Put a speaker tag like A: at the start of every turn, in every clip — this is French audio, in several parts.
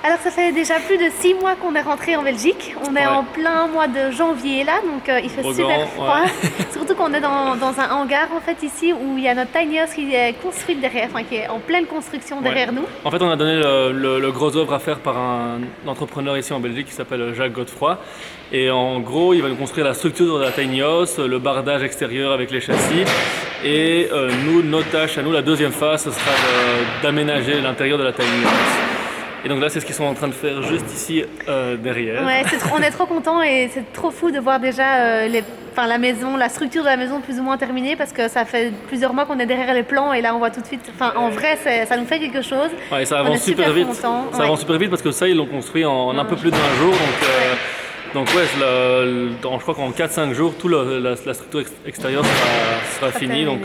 A: Alors ça fait déjà plus de 6 mois qu'on est rentré en Belgique. On est en plein mois de janvier là, donc il fait super froid. Surtout qu'on est dans un hangar en fait ici où il y a notre tiny house qui est construite derrière, enfin qui est en pleine construction derrière nous.
B: En fait on a donné le gros œuvre à faire par un entrepreneur ici en Belgique qui s'appelle Jacques Godefroy. Et en gros il va nous construire la structure de la tiny house, le bardage extérieur avec les châssis. Et nous, notre tâche à nous, la deuxième phase, ce sera d'aménager l'intérieur de la tiny house. Et donc là, c'est ce qu'ils sont en train de faire juste ici derrière.
A: Ouais, on est trop contents et c'est trop fou de voir déjà la maison, la structure de la maison plus ou moins terminée parce que ça fait plusieurs mois qu'on est derrière les plans et là on voit tout de suite. Enfin, en vrai, ça nous fait quelque chose.
B: Ouais, ça avance super vite. Ça avance super vite parce que ça, ils l'ont construit en un peu plus d'1 jour. Donc ouais, je crois qu'en 4-5 jours, toute la structure extérieure sera finie. Donc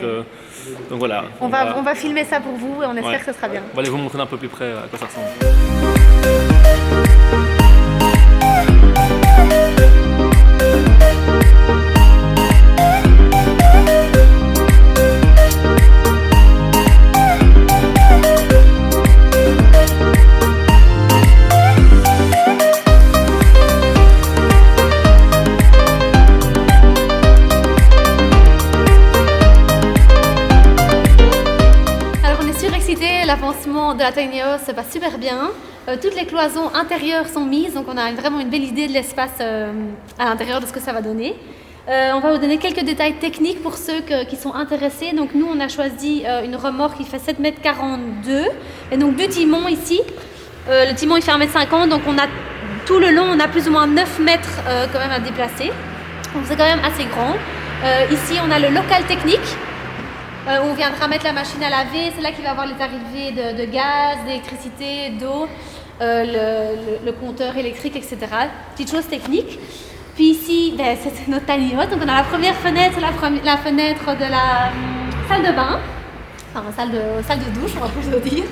B: voilà.
A: On va filmer ça pour vous et on espère que ce sera bien.
B: On va aller vous montrer d'un peu plus près à quoi ça ressemble.
A: L'avancement de la tiny house se passe super bien. Toutes les cloisons intérieures sont mises, donc on a vraiment une belle idée de l'espace à l'intérieur de ce que ça va donner. On va vous donner quelques détails techniques pour ceux qui sont intéressés. Donc nous, on a choisi une remorque qui fait 7,42 m. Et donc du timon ici, le timon il fait 1,50 m, donc on a tout le long, on a plus ou moins 9 mètres quand même à déplacer. Donc c'est quand même assez grand. Ici, on a le local technique. Où on viendra mettre la machine à laver, c'est là qu'il va y avoir les arrivées de gaz, d'électricité, d'eau, le compteur électrique, etc. Petites choses techniques. Puis ici, c'est notre tiny house. Donc on a la première fenêtre, la fenêtre de la salle de bain, enfin salle de douche, on va plus le dire.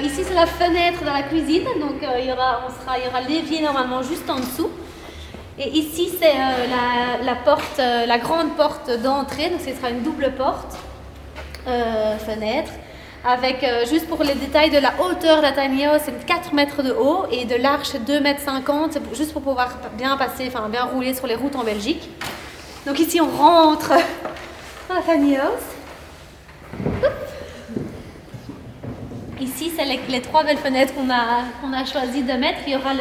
A: Ici c'est la fenêtre de la cuisine, donc il y aura l'évier normalement juste en dessous. Et ici c'est la grande porte d'entrée, donc ce sera une double porte. Fenêtre avec juste pour les détails de la hauteur de la tiny house, c'est 4 mètres de haut et de large c'est 2,50 m, c'est juste pour pouvoir bien rouler sur les routes en Belgique. Donc ici on rentre dans la tiny house. Ici c'est les 3 belles fenêtres qu'on a choisi de mettre. Il y aura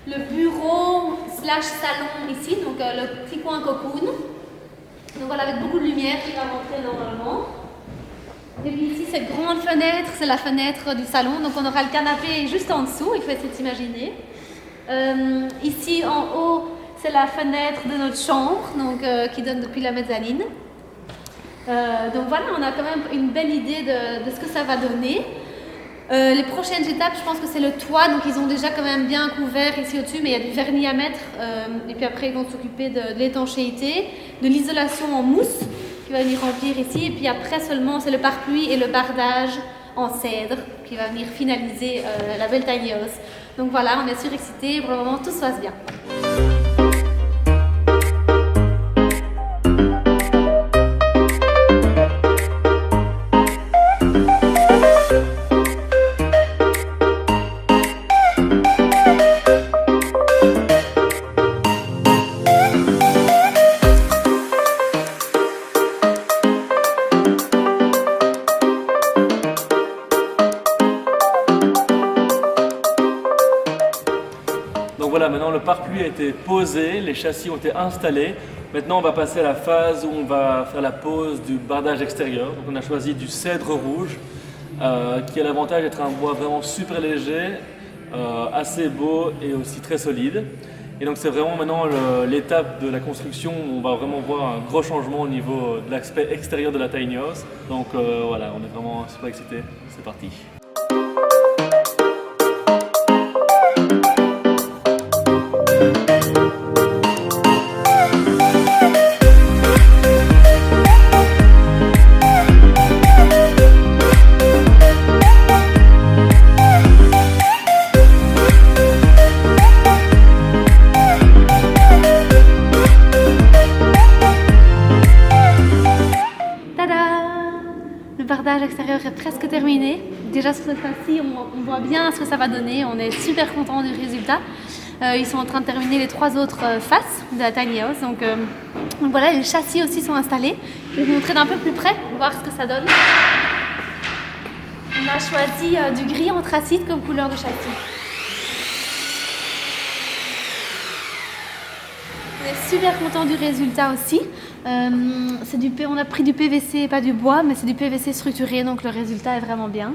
A: le bureau / salon ici, donc le petit coin cocoon. Donc voilà, avec beaucoup de lumière qui va rentrer normalement. Et puis ici, cette grande fenêtre, c'est la fenêtre du salon. Donc on aura le canapé juste en dessous, il faut essayer de s'imaginer. Ici en haut, c'est la fenêtre de notre chambre, donc, qui donne depuis la mezzanine. Donc voilà, on a quand même une belle idée de ce que ça va donner. Les prochaines étapes, je pense que c'est le toit, donc ils ont déjà quand même bien couvert ici au-dessus, mais il y a du vernis à mettre, et puis après ils vont s'occuper de l'étanchéité, de l'isolation en mousse qui va venir remplir ici, et puis après seulement c'est le pare-pluie et le bardage en cèdre qui va venir finaliser la belle tiny house. Donc voilà, on est surexcités, pour le moment tout se passe bien.
B: Donc voilà, maintenant le pare-pluie a été posé, les châssis ont été installés. Maintenant on va passer à la phase où on va faire la pose du bardage extérieur. Donc on a choisi du cèdre rouge qui a l'avantage d'être un bois vraiment super léger, assez beau et aussi très solide. Et donc c'est vraiment maintenant l'étape de la construction où on va vraiment voir un gros changement au niveau de l'aspect extérieur de la tiny house. Donc voilà, on est vraiment super excités, c'est parti.
A: Le bardage extérieur est presque terminé. déjà sur cette phase-ci, on voit bien ce que ça va donner. On est super content du résultat. Ils sont en train de terminer les 3 autres faces de la tiny house. Donc voilà, les châssis aussi sont installés. Je vais vous montrer d'un peu plus près, voir ce que ça donne. On a choisi du gris anthracite comme couleur de châssis. On est super content du résultat aussi. On a pris du PVC, pas du bois, mais c'est du PVC structuré, donc le résultat est vraiment bien.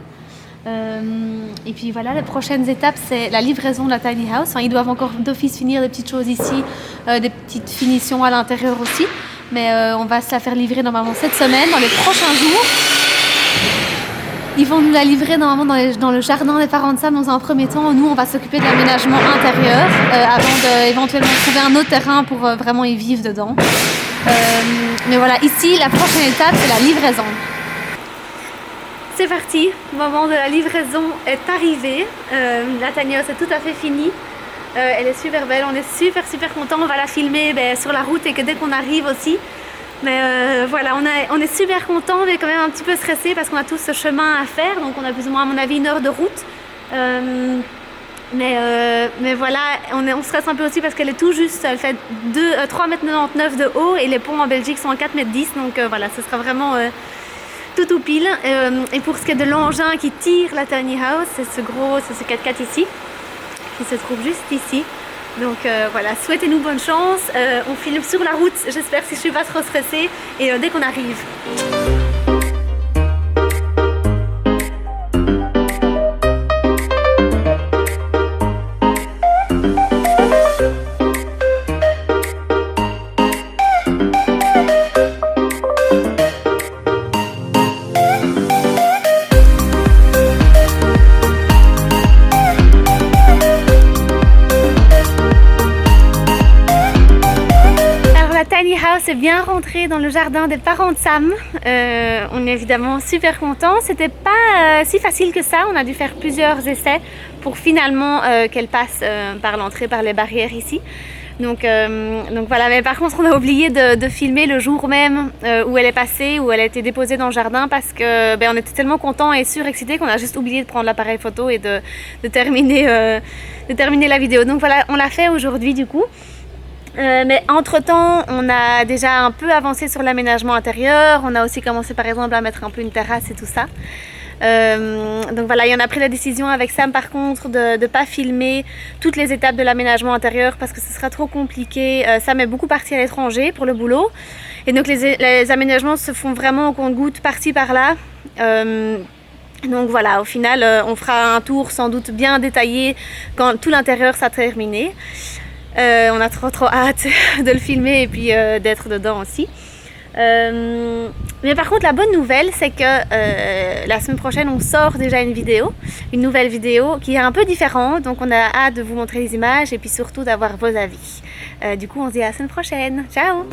A: Et puis voilà, les prochaines étapes, c'est la livraison de la tiny house. Enfin, ils doivent encore d'office finir des petites choses ici, des petites finitions à l'intérieur aussi. Mais on va se la faire livrer normalement cette semaine, dans les prochains jours. Ils vont nous la livrer normalement dans le jardin des parents de Sam dans un premier temps. Nous, on va s'occuper de l'aménagement intérieur avant d'éventuellement trouver un autre terrain pour vraiment y vivre dedans. Mais voilà, ici, la prochaine étape, c'est la livraison. C'est parti, le moment de la livraison est arrivé. La tiny house est tout à fait finie. Elle est super belle, on est super contents. On va la filmer sur la route et que dès qu'on arrive aussi. Mais voilà, on est super contents, mais quand même un petit peu stressés parce qu'on a tout ce chemin à faire. Donc on a plus ou moins, à mon avis, 1 heure de route. Mais voilà, on stresse un peu aussi parce qu'elle est tout juste, elle fait 3,99 m de haut et les ponts en Belgique sont à 4,10 m. Donc voilà, ce sera vraiment tout pile. Et pour ce qui est de l'engin qui tire la tiny house, c'est ce 4x4 ici, qui se trouve juste ici. Donc voilà, souhaitez-nous bonne chance. On filme sur la route, j'espère si je suis pas trop stressée. Et dès qu'on arrive. Tiny house est bien rentrée dans le jardin des parents de Sam. On est évidemment super contents. C'était pas si facile que ça. On a dû faire plusieurs essais pour finalement qu'elle passe par l'entrée, par les barrières ici. Donc voilà, mais par contre on a oublié de filmer le jour même où elle est passée, où elle a été déposée dans le jardin parce que on était tellement contents et surexcités qu'on a juste oublié de prendre l'appareil photo et de terminer la vidéo. Donc voilà, on l'a fait aujourd'hui du coup. Mais entre-temps, on a déjà un peu avancé sur l'aménagement intérieur. On a aussi commencé par exemple à mettre un peu une terrasse et tout ça. Donc voilà, et on a pris la décision avec Sam par contre de ne pas filmer toutes les étapes de l'aménagement intérieur parce que ce sera trop compliqué. Sam est beaucoup parti à l'étranger pour le boulot. Et donc les aménagements se font vraiment au compte-gouttes par-ci par-là. Donc voilà, au final, on fera un tour sans doute bien détaillé quand tout l'intérieur sera terminé. On a trop hâte de le filmer et puis d'être dedans aussi. Mais par contre la bonne nouvelle c'est que la semaine prochaine on sort déjà une nouvelle vidéo qui est un peu différente. Donc on a hâte de vous montrer les images et puis surtout d'avoir vos avis. Du coup on se dit à la semaine prochaine. Ciao!